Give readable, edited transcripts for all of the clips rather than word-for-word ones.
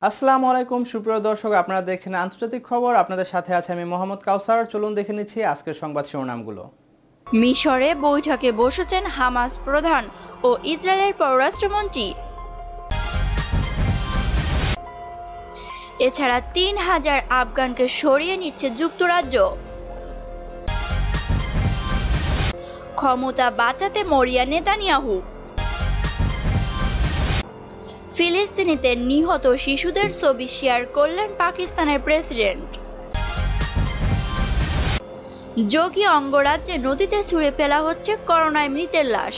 আসসালামু আলাইকুম সুপ্রিয় দর্শক, আপনারা দেখছেন আন্তর্জাতিক খবর। আপনাদের সাথে আছে আমি মোহাম্মদ কাউসার। চলুন দেখে নিচ্ছি আজকের সংবাদ শিরোনামগুলো। মিশরে বৈঠকে বসেছেন হামাস প্রধান ও ইসরায়েলের পররাষ্ট্রমন্ত্রী। এছাড়া ৩,০০০ আফগানকে সরিয়ে নিচ্ছে যুক্তরাজ্য। ক্ষমতা বাঁচাতে মরিয়া নেতানিয়াহু। ফিলিস্তিনিদের নিহত শিশুদের ছবি শেয়ার করলেন পাকিস্তানের প্রেসিডেন্ট। যোগী অঙ্গরাজ্যে নদীতে ছুঁড়ে ফেলা হচ্ছে করোনায় মৃতের লাশ।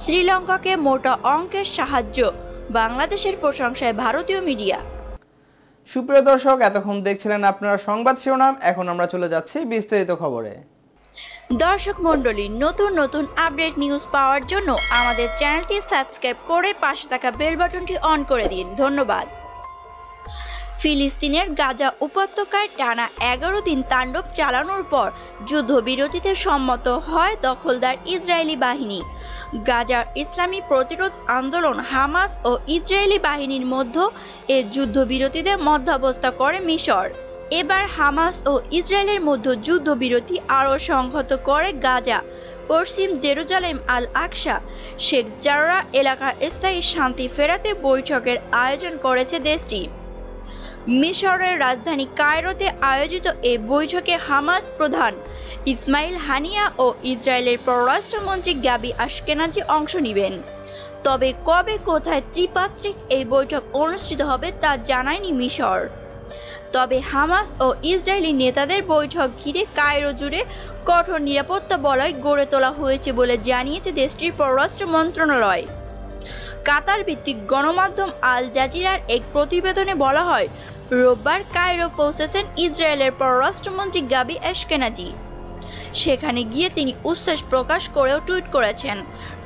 শ্রীলঙ্কাকে মোটা অঙ্কের সাহায্য, বাংলাদেশের প্রশংসায় ভারতীয় মিডিয়া। সুপ্রিয় দর্শক, এতক্ষণ দেখছিলেন আপনারা সংবাদ শিরোনাম। এখন আমরা চলে যাচ্ছি বিস্তারিত খবরে। দর্শক মণ্ডলী, নতুন নতুন আপডেট নিউজ পাওয়ার জন্য আমাদের চ্যানেলটি সাবস্ক্রাইব করে পাশে থাকা বেল বাটনটি অন করে দিন। ধন্যবাদ। ফিলিস্তিনের গাজা উপত্যকায় টানা 11 দিন তাণ্ডব চালানোর পর যুদ্ধবিরতিতে সম্মত হয় দখলদার ইসরায়েলি বাহিনী। গাজার ইসলামী প্রতিরোধ আন্দোলন হামাস ও ইসরায়েলি বাহিনীর মধ্যে এ যুদ্ধবিরতিতে মধ্যস্থতা করে মিশর। এবার হামাস ও ইসরায়েলের মধ্যে যুদ্ধবিরতি আরও সংহত করে গাজা, পশ্চিম জেরুজালেম, আল আকসা, শেখ জাররা এলাকা স্থায়ী শান্তি ফেরাতে বৈঠকের আয়োজন করেছে দেশটি। মিশরের রাজধানী কায়রোতে আয়োজিত এই বৈঠকে হামাস প্রধান ইসমাইল হানিয়া ও ইসরায়েলের পররাষ্ট্রমন্ত্রী গাবি আশকেনাজি অংশ নেবেন। তবে কবে কোথায় ত্রিপাত্রিক এই বৈঠক অনুষ্ঠিত হবে তা জানায়নি মিশর। তবে হামাস ও ইসরায়েলি নেতাদের বৈঠক ঘিরে কায়রো জুড়ে কঠোর নিরাপত্তা বলয় গড়ে তোলা হয়েছে বলে জানিয়েছে দেশটির পররাষ্ট্র মন্ত্রণালয়। কাতার ভিত্তিক গণমাধ্যম আল জাজিরার এক প্রতিবেদনে বলা হয়, রোববার কায়রো পৌঁছেছেন ইসরায়েলের পররাষ্ট্রমন্ত্রী গাবি আশকেনাজি। সেখানে গিয়ে তিনি উচ্ছ্বাস প্রকাশ করেও টুইট করেছেন।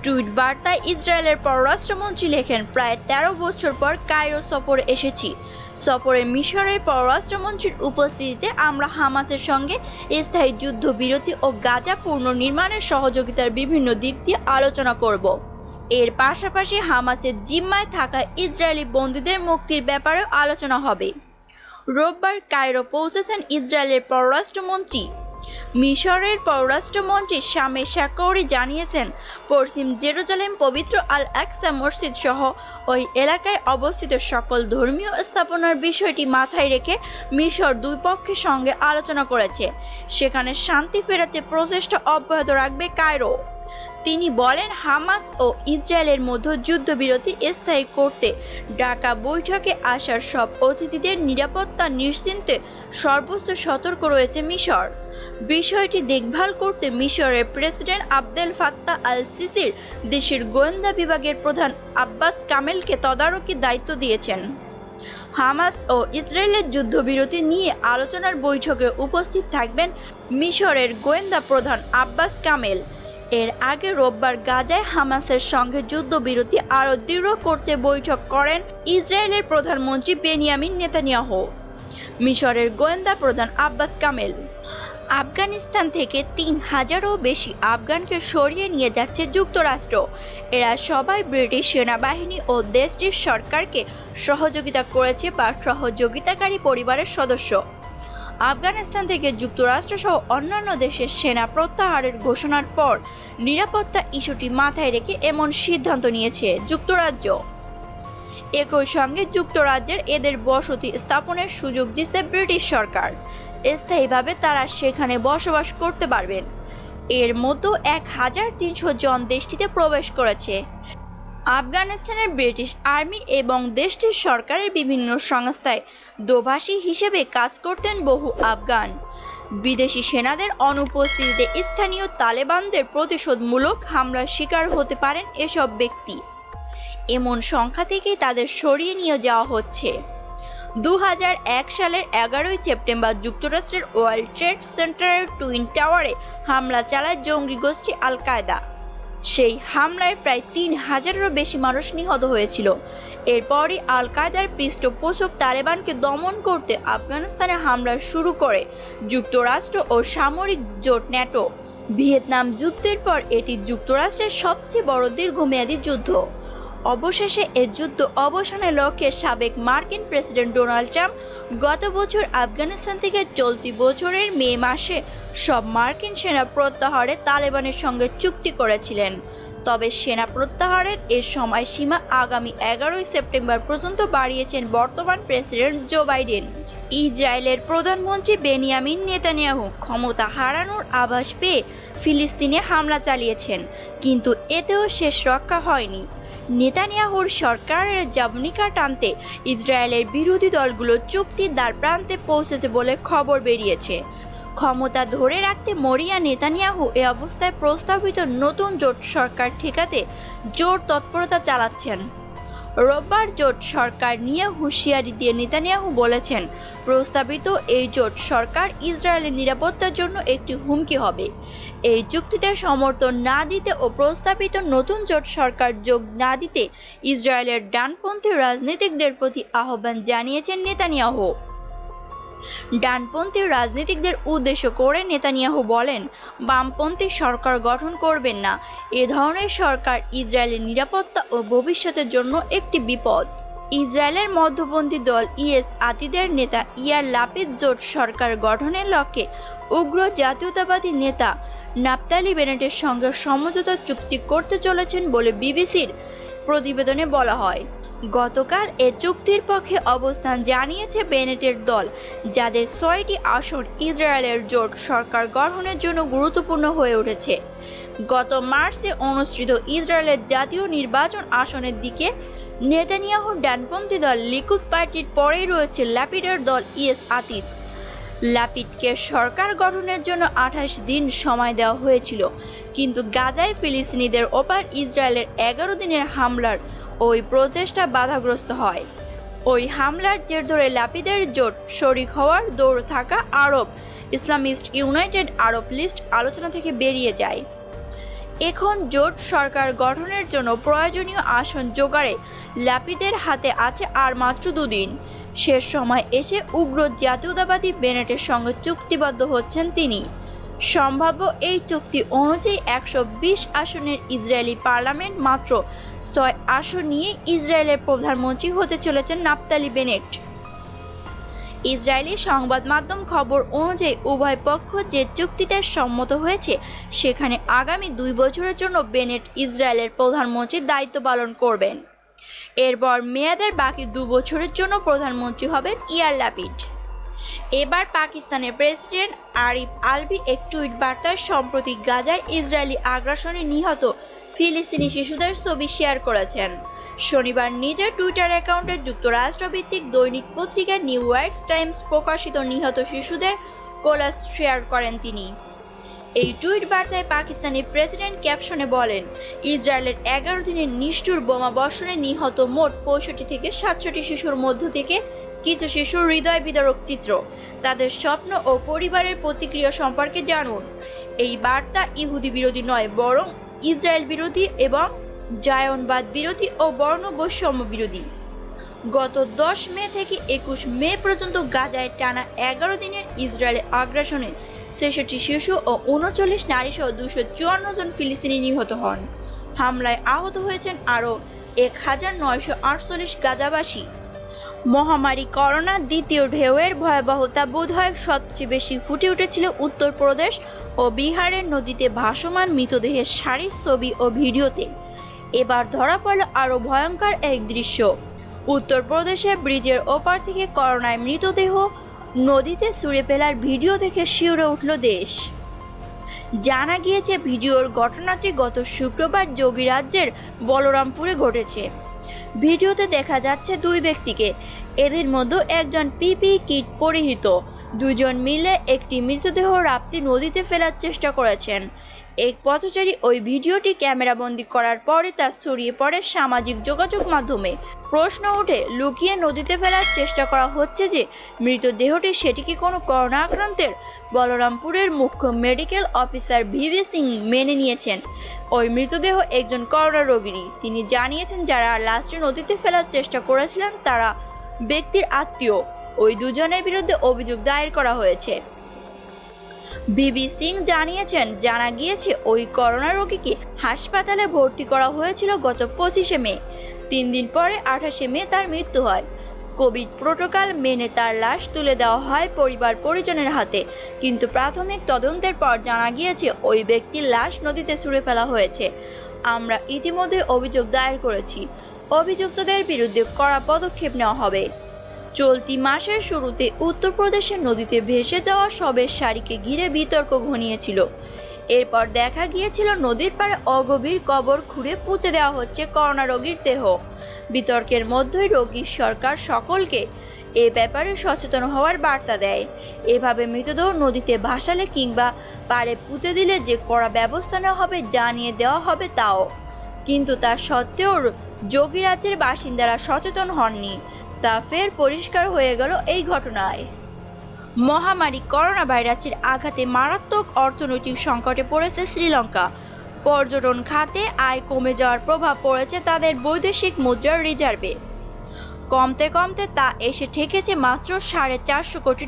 টুইট বার্তায় ইসরায়েলের পররাষ্ট্রমন্ত্রী লেখেন, প্রায় 13 বছর পর কায়রো সফরে এসেছি। সফরে মিশরের পররাষ্ট্রমন্ত্রীর উপস্থিতিতে আমরা হামাসের সঙ্গে স্থায়ী যুদ্ধবিরতি ও গাজা পুনর্নির্মাণের সহযোগিতার বিভিন্ন দিক দিয়ে আলোচনা করব। এর পাশাপাশি হামাসের জিম্মায় থাকা ইসরায়েলি বন্দীদের মুক্তির ব্যাপারেও আলোচনা হবে। রোববার কায়রো পৌঁছেছেন ইসরায়েলের পররাষ্ট্রমন্ত্রী। মিশরের পররাষ্ট্রমন্ত্রী শামে শাকৌরি জানিয়েছেন, পশ্চিম জেরুজালেম পবিত্র আল আকসা মসজিদ সহ ওই এলাকায় অবস্থিত সকল ধর্মীয় স্থাপনার বিষয়টি মাথায় রেখে মিশর দুই পক্ষের সঙ্গে আলোচনা করেছে। সেখানে শান্তি ফেরাতে প্রচেষ্টা অব্যাহত রাখবে কায়রো। তিনি বলেন, হামাস ও ইসরায়েলের মধ্যে যুদ্ধবিরতি স্থায়ী করতে ঢাকা বৈঠকে আসার সব অতিথিদের নিরাপত্তা নিশ্চিন্তে সর্বোচ্চ সতর্ক রয়েছে মিশর। বিষয়টি দেখভাল করতে মিশরের প্রেসিডেন্ট আবদেল ফাত্তাহ আল সিসির দেশের গোয়েন্দা বিভাগের প্রধান আব্বাস কামেলকে তদারকি দায়িত্ব দিয়েছেন। হামাস ও ইসরায়েলের যুদ্ধবিরতি নিয়ে আলোচনার বৈঠকে উপস্থিত থাকবেন মিশরের গোয়েন্দা প্রধান আব্বাস কামেল। এর আগে রোববার গাজায় হামাসের সঙ্গে যুদ্ধবিরতি আরও দৃঢ় করতে বৈঠক করেন ইসরায়েলের প্রধানমন্ত্রী বেনিয়ামিন নেতানিয়াহু। মিশরের গোয়েন্দা প্রধান আব্বাস কামেল। আফগানিস্তান থেকে ৩,০০০-এরও বেশি আফগানকে সরিয়ে নিয়ে যাচ্ছে যুক্তরাষ্ট্র। এরা সবাই ব্রিটিশ সেনাবাহিনী ও দেশটির সরকারকে সহযোগিতা করেছে বা সহযোগিতাকারী পরিবারের সদস্য। আফগানিস্তান থেকে যুক্তরাষ্ট্র সহ অন্যান্য দেশের সেনা প্রত্যাহারের ঘোষণার পর নিরাপত্তা ইস্যুটি মাথায় রেখে এমন সিদ্ধান্ত নিয়েছে যুক্তরাজ্য। একই সঙ্গে যুক্তরাজ্যের এদের বসতি স্থাপনের সুযোগ দিচ্ছে ব্রিটিশ সরকার। স্থায়ীভাবে তারা সেখানে বসবাস করতে পারবেন। এর মধ্যে ১,৩০০ জন দেশটিতে প্রবেশ করেছে। আফগানিস্তানের ব্রিটিশ আর্মি এবং দেশটির সরকারের বিভিন্ন সংস্থায় দোভাষী হিসেবে কাজ করতেন বহু আফগান। বিদেশি সেনাদের অনুপস্থিতিতে স্থানীয় তালেবানদের প্রতিশোধমূলক হামলার শিকার হতে পারেন এসব ব্যক্তি। এমন সংখ্যা থেকেই তাদের সরিয়ে নিয়ে যাওয়া হচ্ছে। ২০০১ সালের ১১ই সেপ্টেম্বর যুক্তরাষ্ট্রের ওয়ার্ল্ড ট্রেড সেন্টারের টুইন টাওয়ারে হামলা চালায় জঙ্গি গোষ্ঠী আল কায়দা। সেই হামলায় প্রায় ৩,০০০-এরও বেশি মানুষ নিহত হয়েছিল। এরপরই আল কায়দার পৃষ্ঠপোষক তালেবানকে দমন করতে আফগানিস্তানে হামলা শুরু করে যুক্তরাষ্ট্র ও সামরিক জোট ন্যাটো। ভিয়েতনাম যুদ্ধের পর এটি যুক্তরাষ্ট্রের সবচেয়ে বড় দীর্ঘমেয়াদী যুদ্ধ। অবশেষে এই যুদ্ধ অবসানের লক্ষ্যে সাবেক মার্কিন প্রেসিডেন্ট ডোনাল্ড ট্রাম্প গত বছর আফগানিস্তান থেকে চলতি বছরের মে মাসে সব মার্কিন সেনা প্রত্যাহারে তালেবানের সঙ্গে চুক্তি করেছিলেন। তবে সেনা প্রত্যাহারের এই সময়সীমা আগামী 11 সেপ্টেম্বর পর্যন্ত বাড়িয়েছেন বর্তমান প্রেসিডেন্ট জো বাইডেন। ইসরায়েলের প্রধানমন্ত্রী বেনিয়ামিন নেতানিয়াহু ক্ষমতা হারানোর আভাস পেয়ে ফিলিস্তিনে হামলা চালিয়েছেন, কিন্তু এতেও শেষ রক্ষা হয়নি। নেতানিয়াহুর সরকারের জাবনিকা টানতে ইসরায়েলের বিরোধী দলগুলো চুক্তির দ্বার প্রান্তে পৌঁছেছে বলে খবর বেরিয়েছে। ক্ষমতা ধরে রাখতে মরিয়া নেতানিয়াহু এ অবস্থায় প্রস্তাবিত নতুন জোট সরকার ঠেকাতে জোর তৎপরতা চালাচ্ছেন। রোববার জোট সরকার নিয়ে হুঁশিয়ারি দিয়ে নেতানিয়াহু বলেছেন, প্রস্তাবিত এই জোট সরকার ইসরায়েলের নিরাপত্তার জন্য একটি হুমকি হবে। এই চুক্তিতে সমর্থন না দিতে ও প্রস্তাবিত নতুন জোট সরকার যোগ না দিতে ইসরায়েলের ডানপন্থী রাজনীতিকদের প্রতি আহ্বান জানিয়েছেন নেতানিয়াহু। ডানপন্থী রাজনীতিকদের উদ্দেশ্য করে নেতানিয়াহু বলেন, বামপন্থী সরকার গঠন করবেন না। এ ধরনের সরকার ইসরায়েলের নিরাপত্তা ও ভবিষ্যতের জন্য একটি বিপদ। ইসরায়েলের মধ্যপন্থী দল ইয়েস আতিদের নেতা ইয়ার লাপিদ জোট সরকার গঠনের লক্ষ্যে উগ্র জাতীয়তাবাদী নেতা নাফতালি বেনেটের সঙ্গে সমঝোতা চুক্তি করতে চলেছেন বলে বিবিসির প্রতিবেদনে বলা হয়। গতকাল এ চুক্তির পক্ষে অবস্থান জানিয়েছে বেনেটের দল, যাদের 6টি আসন ইসরায়েলের জোট সরকার গঠনের জন্য গুরুত্বপূর্ণ হয়ে উঠেছে। গত মার্চে অনুষ্ঠিত ইসরায়েলের জাতীয় নির্বাচন আসনের দিকে নেতানিয়াহুর ডানপন্থী দল লিকুদ পার্টির পরেই রয়েছে লাপিডের দল ইয়েস আতিদ। লাপিদকে সরকার গঠনের জন্য 28 দিন সময় দেওয়া হয়েছিল, কিন্তু গাজায় ফিলিস্তিনিদের ওপর ইসরায়েলের 11 দিনের হামলার ওই প্রচেষ্টা বাধাগ্রস্ত হয়। ওই হামলার জের ধরে লাপিদের জোট শরিক হওয়ার দৌড় থাকা আরব ইসলামিস্ট ইউনাইটেড আরব লিস্ট আলোচনা থেকে বেরিয়ে যায়। এখন জোট সরকার গঠনের জন্য প্রয়োজনীয় আসন জোগাড়ে লাপিদের হাতে আছে আর মাত্র 2 দিন। শেষ সময় এসে উগ্র জাতীয়তাবাদী বেনেটের সঙ্গে চুক্তিবদ্ধ হচ্ছেন তিনি। সম্ভাব্য এই চুক্তি অনুযায়ী 120 আসনের ইসরায়েলি পার্লামেন্ট মাত্র 6 আসন নিয়ে ইসরায়েলের প্রধানমন্ত্রী হতে চলেছেন নাফতালি বেনেট। ইসরায়েলি সংবাদ মাধ্যম খবর অনুযায়ী উভয় পক্ষ যে চুক্তিতে সম্মত হয়েছে সেখানে আগামী 2 বছরের জন্য বেনেট ইসরায়েলের প্রধানমন্ত্রীর দায়িত্ব পালন করবেন। এরপর মেয়াদের বাকি 2 বছরের জন্য প্রধানমন্ত্রী হবেন ইয়ার লাপিড। এবার পাকিস্তানের প্রেসিডেন্ট আরিফ আলভি এক টুইট বার্তায় সম্প্রতি গাজায় ইসরায়েলি আগ্রাসনে নিহত ফিলিস্তিনি শিশুদের ছবি শেয়ার করেছেন। শনিবার নিজের টুইটার অ্যাকাউন্টে যুক্তরাষ্ট্রভিত্তিক দৈনিক পত্রিকা নিউ ইয়র্ক টাইমস প্রকাশিত নিহত শিশুদের কোলাজ শেয়ার করেন তিনি। এই টুইট বার্তায় পাকিস্তানি প্রেসিডেন্ট ক্যাপশনে বলেন, ইসরায়েলের 11 দিনের নিষ্ঠুর বোমা বর্ষণে নিহত মোট 65 থেকে 67 শিশুর মধ্য থেকে কিছু শিশুর হৃদয় বিদারক চিত্র। তাদের স্বপ্ন ও পরিবারের প্রতিক্রিয়া সম্পর্কে জানুন। এই বার্তা ইহুদি বিরোধী নয়, বরং ইসরায়েল বিরোধী এবং জায়নবাদ বিরোধী ও বর্ণ বৈষম্য বিরোধী। গত 10 মে থেকে 21 মে পর্যন্ত গাজায় টানা 11 দিনের ইসরায়েলের আগ্রাসনে 66 শিশু ও 39 নারী সহ 254 জন ফিলিস্তিনি নিহত হন। হামলায় আহত হয়েছেন আরও 1948 গাজাবাসী। মহামারী করোনার দ্বিতীয় ঢেউয়ের ভয়াবহতা বোধহয় সবচেয়ে বেশি ফুটে উঠেছিল উত্তরপ্রদেশ ও বিহারের নদীতে ভাসমান মৃতদেহের সারির ছবি ও ভিডিওতে। এবার ধরা পড়ল আরও ভয়ঙ্কর এক দৃশ্য। উত্তরপ্রদেশে ব্রিজের ওপার থেকে করোনায় মৃতদেহ নদীতে ছুঁড়ে ফেলার ভিডিও দেখে শিউরে উঠল দেশ। জানা গিয়েছে ভিডিওর ঘটনাটি গত শুক্রবার যোগীরাজ্যের বলরামপুরে ঘটেছে। ভিডিওতে দেখা যাচ্ছে 2 ব্যক্তিকে, এদের মধ্যে একজন পিপি কিট পরিহিত। 2 জন মিলে একটি মৃতদেহ রাপ্তি নদীতে ফেলার চেষ্টা করেছেন। এক পথচারী ওই ভিডিওটি ক্যামেরাবন্দি করার পরে তা ছড়িয়ে পড়ে সামাজিক যোগাযোগ মাধ্যমে। প্রশ্ন ওঠে, লুকিয়ে নদীতে ফেলার চেষ্টা করা হচ্ছে যে মৃতদেহটি, সেটি কি কোনো করোনা আক্রান্তের? বলরামপুরের মুখ্য মেডিকেল অফিসার ভিভি সিং মেনে নিয়েছেন ওই মৃতদেহ একজন করোনা রোগীরই। তিনি জানিয়েছেন, যারা লাশটি নদীতে ফেলার চেষ্টা করেছিলেন তারা ব্যক্তির আত্মীয়। ওই 2 জনের বিরুদ্ধে অভিযোগ দায়ের করা হয়েছে। ভিভি সিং জানিয়েছেন, জানা গিয়েছে ওই করোনা রোগীকে হাসপাতালে ভর্তি করা হয়েছিল গত 25শে মে। 3 দিন পরে 28শে মে তার মৃত্যু হয়। কোভিড প্রোটোকল মেনে তার লাশ তুলে দেওয়া হয় পরিবার পরিজনের হাতে, কিন্তু প্রাথমিক তদন্তের পর জানা গিয়েছে ওই ব্যক্তির লাশ নদীতে ছুঁড়ে ফেলা হয়েছে। আমরা ইতিমধ্যে অভিযোগ দায়ের করেছি। অভিযুক্তদের বিরুদ্ধে কড়া পদক্ষেপ নেওয়া হবে। চলতি মাসের শুরুতে উত্তরপ্রদেশের নদীতে ভেসে যাওয়া শবের সারিকে ঘিরে বিতর্ক ঘনিয়েছিল। এরপর দেখা গিয়েছিল নদীর পাড়ে অগভীর কবর খুঁড়ে পুঁতে দেওয়া হচ্ছে করোনা রোগীর দেহ। বিতর্কের মধ্যেই রোগীর সরকার সকলকে এ ব্যাপারে সচেতন হওয়ার বার্তা দেয়। এভাবে মৃতদেহ নদীতে ভাসালে কিংবা পাড়ে পুঁতে দিলে যে কড়া ব্যবস্থা নেওয়া হবে জানিয়ে দেওয়া হবে তাও। কিন্তু তা সত্ত্বেও যোগীরাজ্যের বাসিন্দারা সচেতন হননি, তা ফের পরিষ্কার হয়ে গেল এই ঘটনায়। মহামারী করোনা ভাইরাসের আঘাতে মারাত্মক অর্থনৈতিক সংকটে পড়েছে শ্রীলঙ্কা। পর্যটন খাতে আয় কমে যাওয়ার প্রভাব পড়েছে তাদের বৈদেশিক মুদ্রার রিজার্ভে। কমতে কমতে তা এসে ঠেকেছে মাত্র $450 কোটি।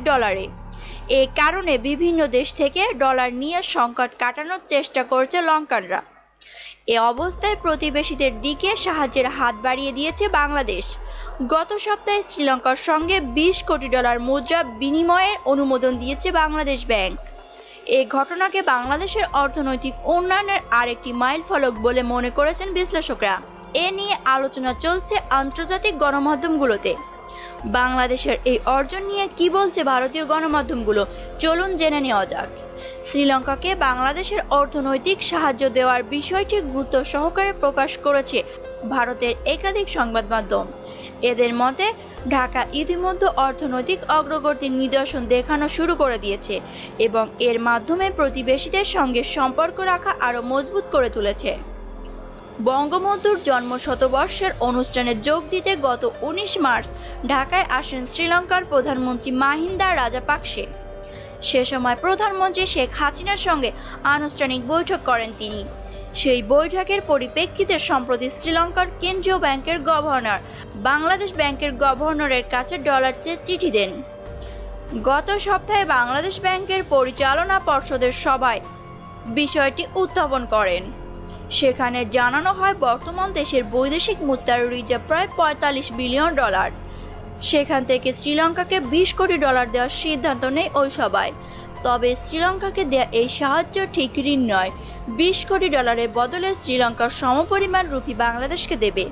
এ কারণে বিভিন্ন দেশ থেকে ডলার নিয়ে সংকট কাটানোর চেষ্টা করছে লঙ্কানরা। এ অবস্থায় প্রতিবেশীদের দিকে সাহায্যের হাত বাড়িয়ে দিয়েছে বাংলাদেশ। গত সপ্তাহে শ্রীলঙ্কার সঙ্গে $20 কোটি মুদ্রা বিনিময়ের অনুমোদন দিয়েছে বাংলাদেশ ব্যাংক। এই ঘটনাকে বাংলাদেশের অর্থনৈতিক উন্নয়নের আরেকটি মাইলফলক বলে মনে করেছেন বিশ্লেষকরা। এ নিয়ে আলোচনা চলছে আন্তর্জাতিক গণমাধ্যমগুলোতে। বাংলাদেশের এই অর্জন নিয়ে কি বলছে ভারতীয় গণমাধ্যমগুলো, চলুন জেনে নেওয়া যাক। শ্রীলঙ্কাকে বাংলাদেশের অর্থনৈতিক সাহায্য দেওয়ার বিষয়টি গুরুত্ব সহকারে প্রকাশ করেছে ভারতের একাধিক সংবাদ মাধ্যম। এদের মতে, ঢাকা ইতিমধ্যে অর্থনৈতিক অগ্রগতির নিদর্শন দেখানো শুরু করে দিয়েছে এবং এর মাধ্যমে প্রতিবেশীদের সঙ্গে সম্পর্ক রাখা আরও মজবুত করে তুলেছে। বঙ্গবন্ধুর জন্ম শতবর্ষের অনুষ্ঠানে যোগ দিতে গত 19 মার্চ ঢাকায় আসেন শ্রীলঙ্কার প্রধানমন্ত্রী মাহিন্দা রাজাপাকসে। সে সময় প্রধানমন্ত্রী শেখ হাসিনার সঙ্গে আনুষ্ঠানিক বৈঠক করেন তিনি। সেই বৈঠকের পরিপ্রেক্ষিতে সম্প্রতি শ্রীলঙ্কার কেন্দ্রীয় ব্যাংকের গভর্নর বাংলাদেশ ব্যাংকের গভর্নরের কাছে ডলার চেয়ে চিঠি দেন। গত সপ্তাহে বাংলাদেশ ব্যাংকের পরিচালনা পর্ষদের সভায় বিষয়টি উত্থাপন করেন। সেখানে জানানো হয় বর্তমান দেশের বৈদেশিক মুদ্রার রিজার্ভ প্রায় $45 বিলিয়ন। সেখান থেকে শ্রীলঙ্কাকে $20 কোটি দেওয়ার সিদ্ধান্ত নেয় ওই সভায়। তবে শ্রীলঙ্কাকে দেয়া এই সাহায্য ঠিক ঋণ নয়। $20 কোটি বদলে শ্রীলঙ্কার সমপরিমাণ রুপি বাংলাদেশকে দেবে।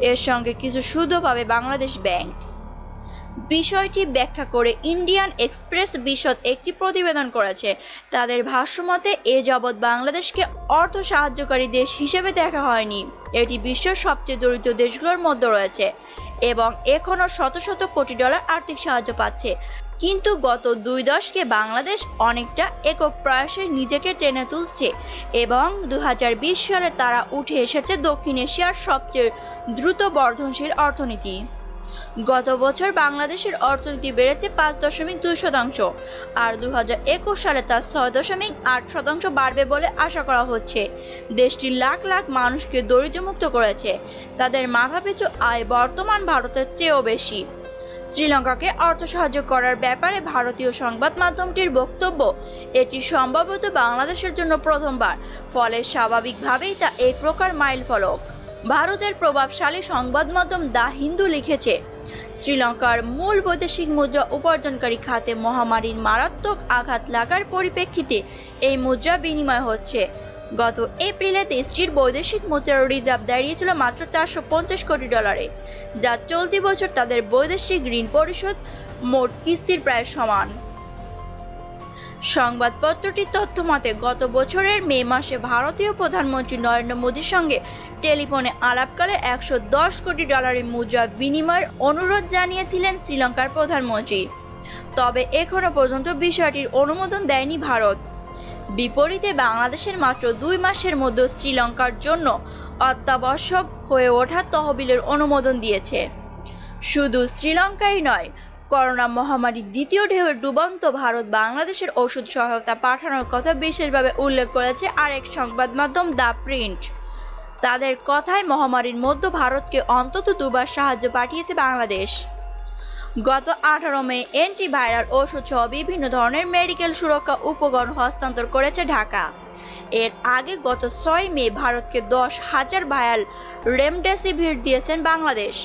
এর সঙ্গে কিছু সুদও পাবে বাংলাদেশ ব্যাংক। বিষয়টি ব্যাখ্যা করে ইন্ডিয়ান এক্সপ্রেস বিশদ একটি প্রতিবেদন করেছে। তাদের ভাষ্যমতে এ যাবৎ বাংলাদেশকে অর্থ সাহায্যকারী দেশ হিসেবে দেখা হয়নি। এটি বিশ্বের সবচেয়ে দরিদ্র দেশগুলোর মধ্যে রয়েছে এবং এখনো শত শত কোটি ডলার আর্থিক সাহায্য পাচ্ছে। কিন্তু গত 2 দশকে বাংলাদেশ অনেকটা একক প্রয়াসে নিজেকে টেনে তুলছে এবং 2020 সালে তারা উঠে এসেছে দক্ষিণ এশিয়ার সবচেয়ে দ্রুত বর্ধনশীল অর্থনীতি। গত বছর বাংলাদেশের অর্থনীতি বেড়েছে 5.2% আর 2021 সালে তা 6.8% বাড়বে বলে আশা করা হচ্ছে। দেশটি লাখ লাখ মানুষকে দরিদ্রমুক্ত করেছে। তাদের মাথাপিছু আয় বর্তমান ভারতের চেয়েও বেশি। শ্রীলঙ্কাকে অর্থ সাহায্য করার ব্যাপারে ভারতীয় সংবাদ মাধ্যমটির বক্তব্য, এটি সম্ভবত বাংলাদেশের জন্য প্রথমবার, ফলে স্বাভাবিকভাবেই তা এক প্রকার মাইলফলক। ভারতের প্রভাবশালী সংবাদ মাধ্যম দ্য হিন্দু লিখেছে, শ্রীলঙ্কার মূল বৈদেশিক মুদ্রা উপার্জনকারী খাতে মহামারীর মারাত্মক আঘাত লাগার পরিপ্রেক্ষিতে এই মুদ্রা বিনিময় হচ্ছে। গত এপ্রিলে দেশটির বৈদেশিক মুদ্রার রিজার্ভ দাঁড়িয়েছিল মাত্র $450 কোটি, যা চলতি বছর তাদের বৈদেশিক ঋণ পরিশোধ মোট কিস্তির প্রায় সমান। সংবাদপত্রটির তথ্য মতে, গত বছরের মে মাসে ভারতীয় প্রধানমন্ত্রী নরেন্দ্র মোদীর সঙ্গে টেলিফোনে আলাপকালে $110 কোটি মুদ্রা বিনিময়ের অনুরোধ জানিয়েছিলেন শ্রীলঙ্কার প্রধানমন্ত্রী। তবে এখনো পর্যন্ত বিষয়টির অনুমোদন দেয়নি ভারত। বিপরীতে বাংলাদেশের মাত্র 2 মাসের মধ্যে শ্রীলঙ্কার জন্য অত্যাবশ্যক হয়ে ওঠা তহবিলের অনুমোদন দিয়েছে। শুধু শ্রীলঙ্কাই নয়, করোনা মহামারীর দ্বিতীয় ঢেউয়ের ডুবন্ত ভারত বাংলাদেশের ওষুধ সহায়তা পাঠানোর কথা বিশেষভাবে উল্লেখ করেছে আরেক সংবাদ মাধ্যম দ্য প্রিন্ট। তাদের কথায় মহামারীর মধ্যে ভারতকে অন্তত 2 বার সাহায্য পাঠিয়েছে বাংলাদেশ। গত 18 মে অ্যান্টিভাইরাল ওষুধ সহ বিভিন্ন ধরনের মেডিকেল সুরক্ষা উপকরণ হস্তান্তর করেছে ঢাকা। এর আগে গত 6 মে ভারতকে 10,000 ভায়াল রেমডেসিভির দিয়েছেন বাংলাদেশ।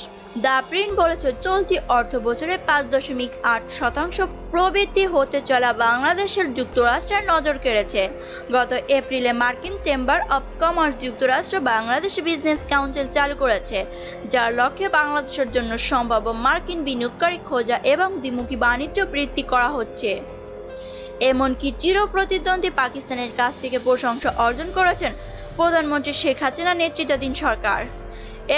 দ্য প্রিন্ট বলেছে, চলতি অর্থ বছরে 5.8% প্রবৃদ্ধি হতে চলা বাংলাদেশের যুক্তরাষ্ট্রের নজর কেড়েছে। গত এপ্রিলে মার্কিন চেম্বার অব কমার্স যুক্তরাষ্ট্র বাংলাদেশ বিজনেস কাউন্সিল চালু করেছে, যার লক্ষ্যে বাংলাদেশের জন্য সম্ভাব্য মার্কিন বিনিয়োগকারী খোঁজা এবং দ্বিমুখী বাণিজ্য বৃদ্ধি করা হচ্ছে। এমনকি চিরপ্রতিদ্বন্দ্বী পাকিস্তানের কাছ থেকে প্রশংসা অর্জন করেছেন প্রধানমন্ত্রী শেখ হাসিনা নেতৃত্বাধীন সরকার।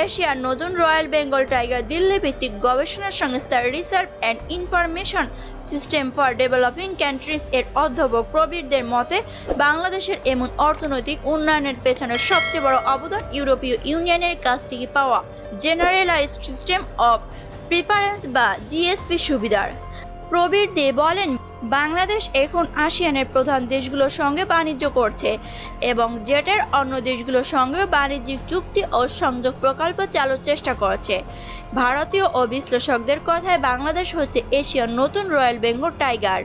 এশিয়ার নতুন রয়্যাল বেঙ্গল টাইগার দিল্লি ভিত্তিক গবেষণা সংস্থা research and information system for developing countries এর অধ্যাপক প্রবীরদের মতে, বাংলাদেশের এমন অর্থনৈতিক উন্নয়নের পেছনে সবচেয়ে বড় অবদান ইউরোপীয় ইউনিয়নের কাছ থেকে পাওয়া জেনারেলাইজড সিস্টেম অফ প্রিফারেন্স বা জিএসপি সুবিধার। প্রবীর দে বলেন, বাংলাদেশ এখন আসিয়ানের প্রধান দেশগুলোর সঙ্গে বাণিজ্য করছে এবং জেটের অন্য দেশগুলোর সঙ্গে বাণিজ্যিক চুক্তি ও সংযোগ প্রকল্প চালুর চেষ্টা করছে। ভারতীয় ও বিশ্লেষকদের কথায় বাংলাদেশ হচ্ছে এশিয়ার নতুন রয়্যাল বেঙ্গল টাইগার।